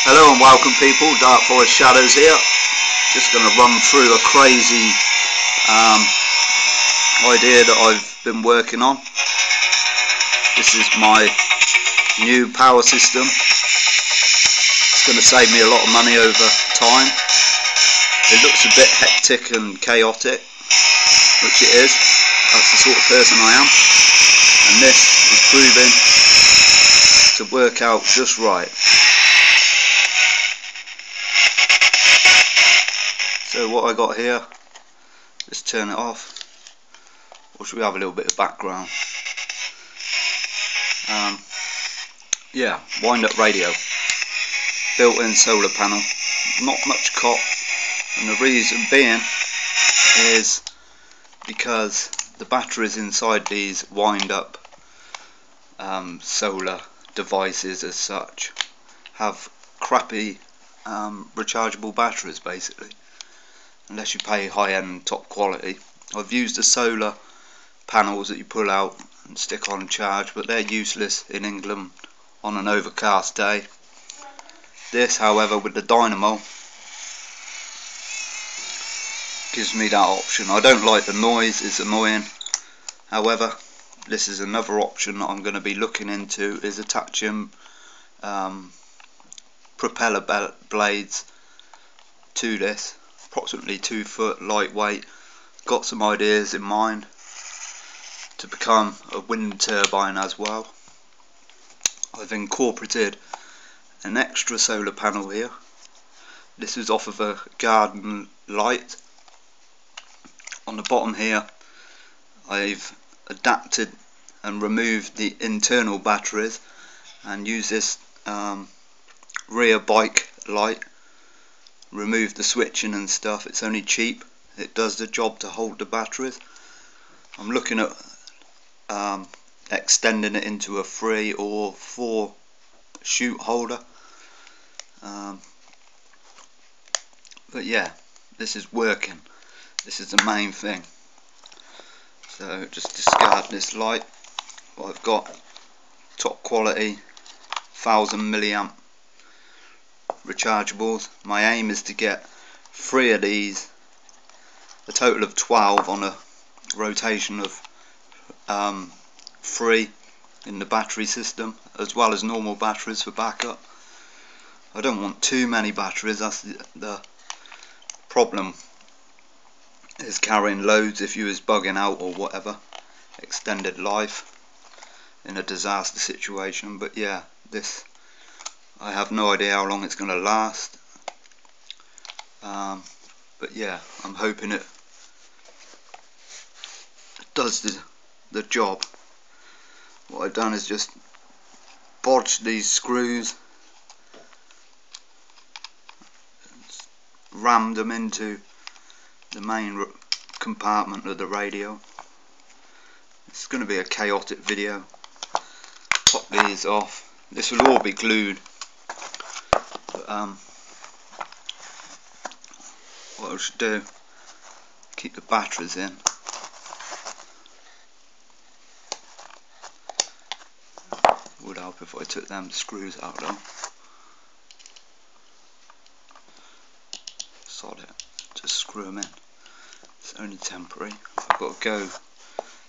Hello and welcome people, Dark Forest Shadows here. Just going to run through a crazy idea that I've been working on. This is my new power system. It's going to save me a lot of money over time. It looks a bit hectic and chaotic, which it is. That's the sort of person I am. And this is proving to work out just right. So what I got here, let's turn it off, or should we have a little bit of background? Yeah, wind up radio, built-in solar panel, not much cop, and the reason being is because the batteries inside these wind up solar devices as such have crappy rechargeable batteries basically, unless you pay high-end top quality. I've used the solar panels that you pull out and stick on charge, but they're useless in England on an overcast day. This, however, with the dynamo, gives me that option. I don't like the noise, it's annoying. However, this is another option that I'm going to be looking into, is attaching propeller blades to this. Approximately 2 foot, lightweight. Got some ideas in mind to become a wind turbine as well. I've incorporated an extra solar panel here. This is off of a garden light. On the bottom here I've adapted and removed the internal batteries and used this rear bike light. Remove the switching and stuff. It's only cheap, it does the job to hold the batteries. I'm looking at extending it into a 3 or 4 chute holder, but yeah, this is working. This is the main thing. So just discard this light. What I've got, top quality 1000 milliamp rechargeables. My aim is to get 3 of these, a total of 12 on a rotation of 3 in the battery system, as well as normal batteries for backup. I don't want too many batteries, that's the problem, is carrying loads if you was bugging out or whatever, extended life in a disaster situation. But yeah, this, I have no idea how long it's going to last, but yeah, I'm hoping it does the job. What I've done is just bodged these screws, rammed them into the main compartment of the radio. It's going to be a chaotic video. Pop these off. This will all be glued. But, what I should do, keep the batteries in. Would help if I took them screws out though. Sod it, just screw them in. It's only temporary. I've got to go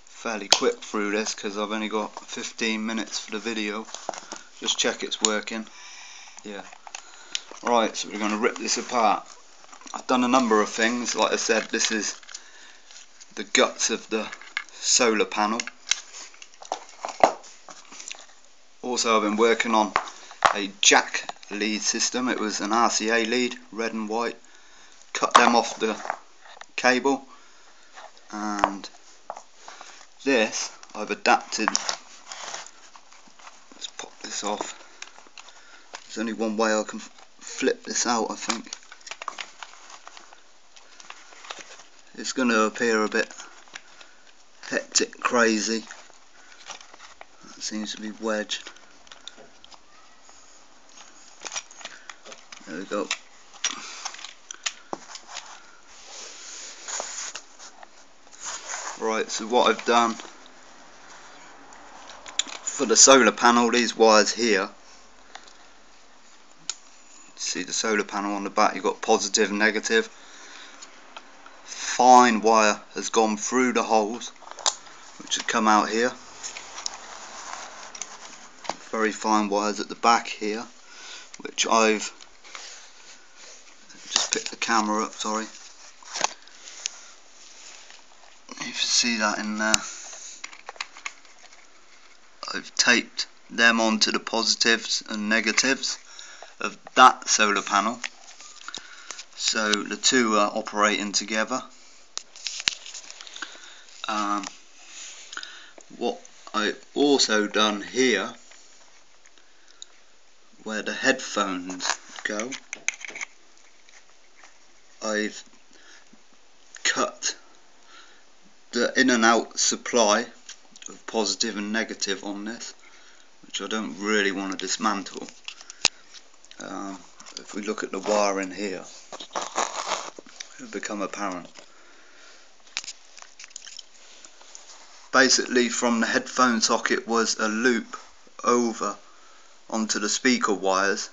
fairly quick through this because I've only got 15 minutes for the video. Just check it's working. Yeah. Right, so we're going to rip this apart. I've done a number of things. Like I said, this is the guts of the solar panel. Also, I've been working on a jack lead system. It was an RCA lead, red and white. Cut them off the cable, and this I've adapted. Let's pop this off. There's only one way I can flip this out, I think. It's going to appear a bit hectic, crazy. That seems to be wedged. There we go. Right, so what I've done for the solar panel, these wires here See the solar panel on the back, you've got positive and negative. Fine wire has gone through the holes which have come out here. Very fine wires at the back here, which I've just picked the camera up, sorry. You can see that in there. I've taped them onto the positives and negatives of that solar panel, so the two are operating together. What I've also done here, where the headphones go, I've cut the in and out supply of positive and negative on this, which I don't really want to dismantle. If we look at the wiring here, it'll become apparent. Basically, from the headphone socket was a loop over onto the speaker wires,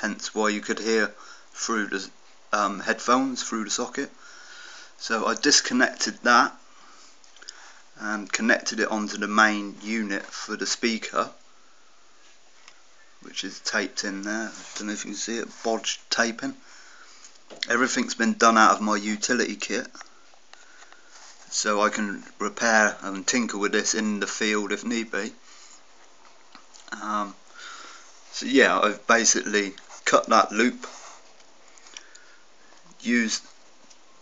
hence why you could hear through the headphones through the socket. So I disconnected that and connected it onto the main unit for the speaker, which is taped in there. I don't know if you can see it, bodged taping. Everything's been done out of my utility kit, so I can repair and tinker with this in the field if need be. So yeah, I've basically cut that loop, used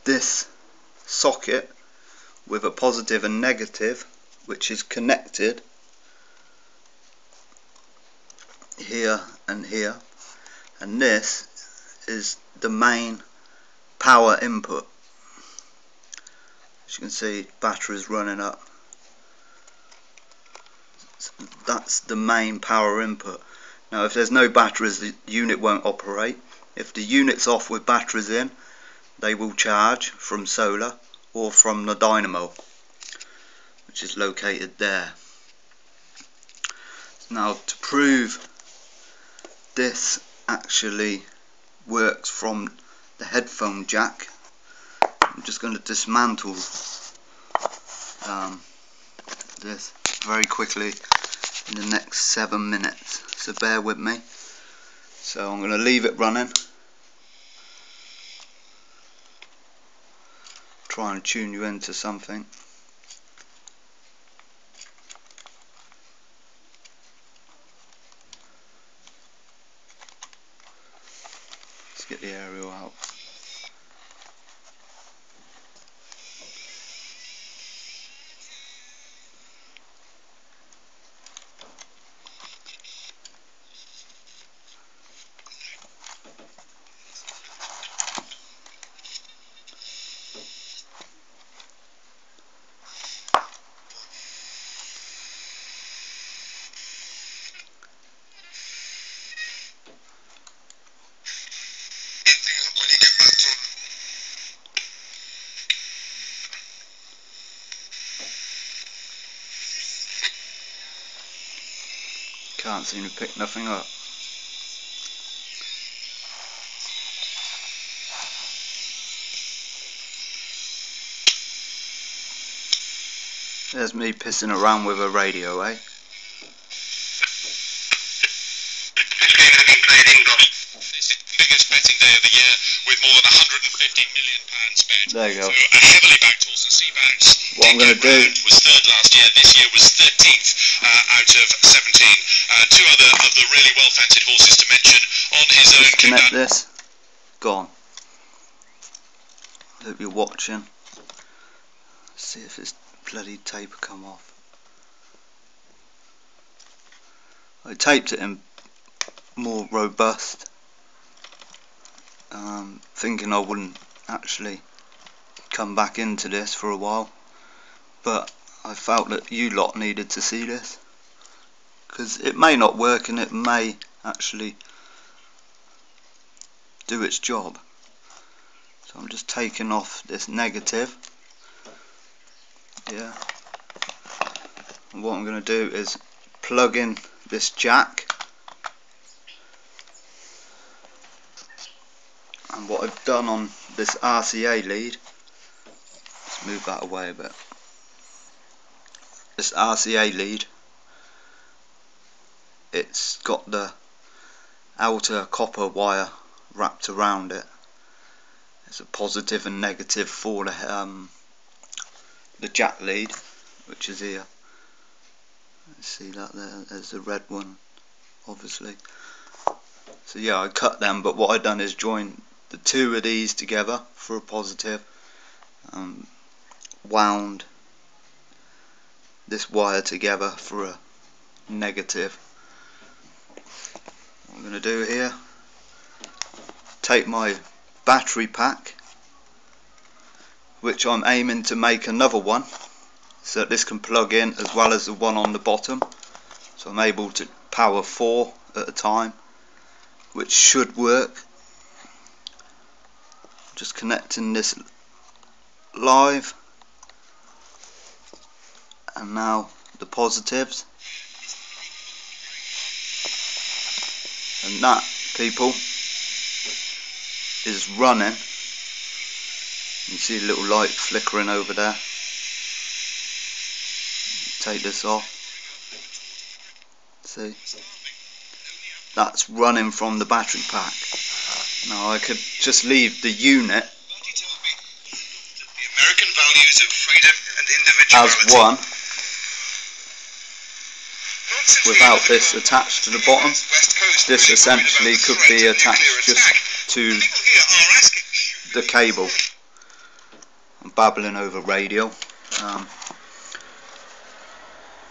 this socket with a positive and negative, which is connected here and here, and this is the main power input. As you can see, battery's running up. That's the main power input. Now if there's no batteries, the unit won't operate. If the unit's off with batteries in, they will charge from solar or from the dynamo, which is located there. Now to prove this actually works from the headphone jack, I'm just going to dismantle this very quickly in the next 7 minutes, so bear with me. So I'm going to leave it running, try and tune you into something. Let's get the aerial out. Can't seem to pick nothing up. There's me pissing around with a radio, eh? This is the biggest betting day of the year, with more than £150 million spent. There you go. So a heavily backed horse and C-backs. What I'm going to do was third last year. This year was 13th out of 17. Two other of the really well fancied horses to mention on his own. Disconnect this. Gone. Hope you're watching. See if this bloody tape will come off. I taped it in more robust, thinking I wouldn't actually come back into this for a while, but I felt that you lot needed to see this, because it may not work and it may actually do its job. So I'm just taking off this negative. Yeah. And what I'm going to do is plug in this jack And what I've done on this RCA lead, let's move that away a bit. This RCA lead, it's got the outer copper wire wrapped around it. It's a positive and negative for the jack lead, which is here. Let's see that there, there's the red one, obviously. So yeah, I cut them, but what I've done is join the two of these together for a positive, wound this wire together for a negative. What I'm going to do here, take my battery pack, which I'm aiming to make another one so that this can plug in as well as the one on the bottom, so I'm able to power 4 at a time, which should work. Just connecting this live, and now the positives, and that, people, is running. You see a little light flickering over there. Take this off. See, that's running from the battery pack. Now I could just leave the unit American values of freedom and individuality as one without this attached to the bottom. This essentially could be attached just to the cable. I'm babbling over radio.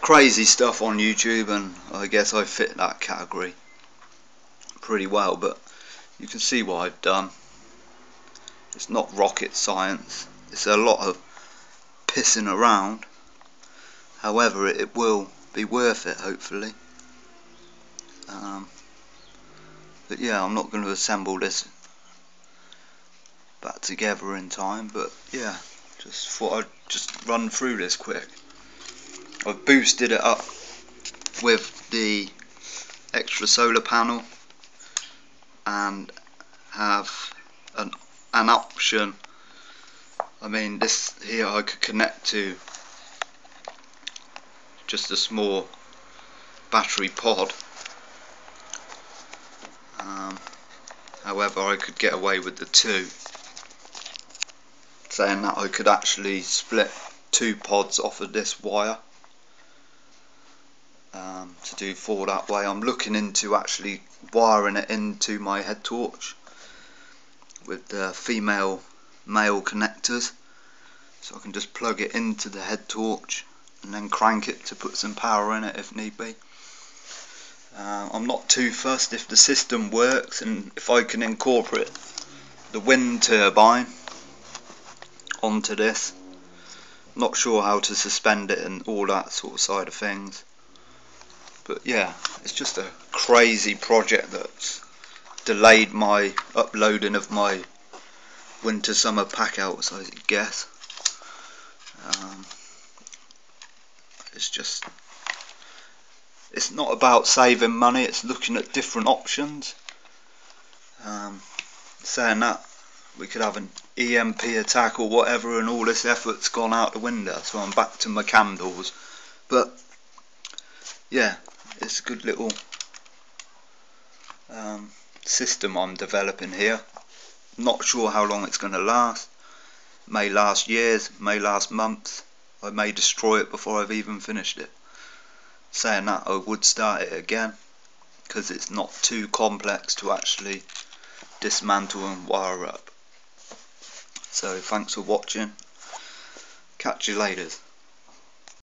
Crazy stuff on YouTube, and I guess I fit that category pretty well, but you can see what I've done. It's not rocket science, it's a lot of pissing around. However, it will be worth it, hopefully. But yeah, I'm not going to assemble this back together in time, but yeah, just thought I'd just run through this quick. I've boosted it up with the extra solar panel and have an option. I mean, this here I could connect to just a small battery pod. However, I could get away with the two. Saying that, I could actually split 2 pods off of this wire to do 4 that way. I'm looking into actually wiring it into my head torch with the female male connectors, so I can just plug it into the head torch and then crank it to put some power in it if need be. I'm not too fussed if the system works and if I can incorporate the wind turbine onto this. Not sure how to suspend it and all that sort of side of things, but yeah, it's just a crazy project that's delayed my uploading of my winter summer pack outs, I guess. It's not about saving money, it's looking at different options. Saying that, we could have an EMP attack or whatever and all this effort's gone out the window, so I'm back to my candles. But yeah, it's a good little system I'm developing here. Not sure how long it's going to last. May last years, may last months. I may destroy it before I've even finished it. Saying that, I would start it again because it's not too complex to actually dismantle and wire up. So thanks for watching. Catch you later.